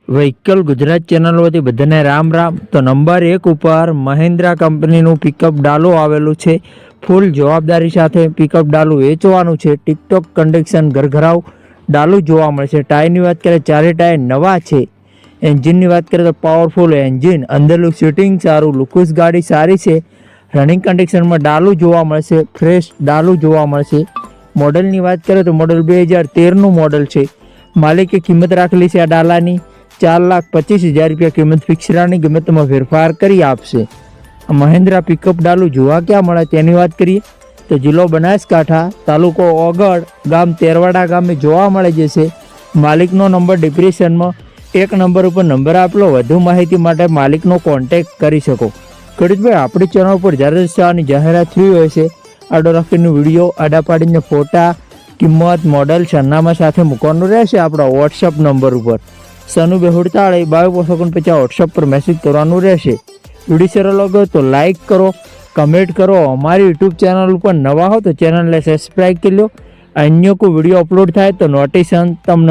Vehicle Gujarat channel વતી બધાને રામ રામ। તો નંબર 1 ઉપર મહિન્દ્રા કંપનીનું પિકઅપ ડાલો આવેલું છે। ફૂલ જવાબદારી સાથે પિકઅપ ડાલું વેચવાનું છે। ટિકટોક કન્ડિશન ઘરઘરાવ ડાલું જોવા મળશે। ટાયરની વાત કરીએ ચારે ટાયર નવા છે। એન્જિનની વાત કરીએ તો પાવરફુલ એન્જિન, અંદરનું સીટિંગ સારું, લુકસ ગાડી સારી છે। રનિંગ કન્ડિશનમાં ડાલું જોવા મળશે, ફ્રેશ ડાલું જોવા મળશે। મોડલની વાત કરીએ તો મોડલ 2013નું મોડલ છે। માલિકે કિંમત રાખેલી છે આ ડાલાની 4,25,000 રૂપિયા કિંમત ફિક્સરાની કિંમતમાં ફેરફાર કરી આપશે। મહિન્દ્રા પિકઅપ ડાલું જોવા ક્યાં મળે તેની વાત કરીએ તો જિલ્લો બનાસકાંઠા, તાલુકો ઓગળ, ગામ તેરવાડા ગામે જોવા મળે જશે। માલિકનો નંબર ડિસ્ક્રિપ્શનમાં 1 નંબર ઉપર નંબર આપેલો। વધુ માહિતી માટે માલિકનો કોન્ટેક્ટ કરી શકો। ખેડૂતભાઈ, આપણી ચેનલ પર જ્યારે સેવાની જાહેરાત થઈ હોય છે આડો રાખીને વિડીયો આડા પાડીને ફોટા, કિંમત, મોડલ, સરનામા સાથે મૂકવાનું રહેશે આપણા વોટ્સઅપ નંબર ઉપર 92482250 વોટ્સઅપ પર મેસેજ કરવાનું રહેશે। વિડીયો સારો લાગ્યો તો લાઇક કરો, કમેન્ટ કરો। અમારી યુટ્યુબ ચેનલ ઉપર નવા હો તો ચેનલને સબસ્ક્રાઈબ કરી લો। અન્ય કોઈ વિડીયો અપલોડ થાય તો નોટિફિકેશન તમને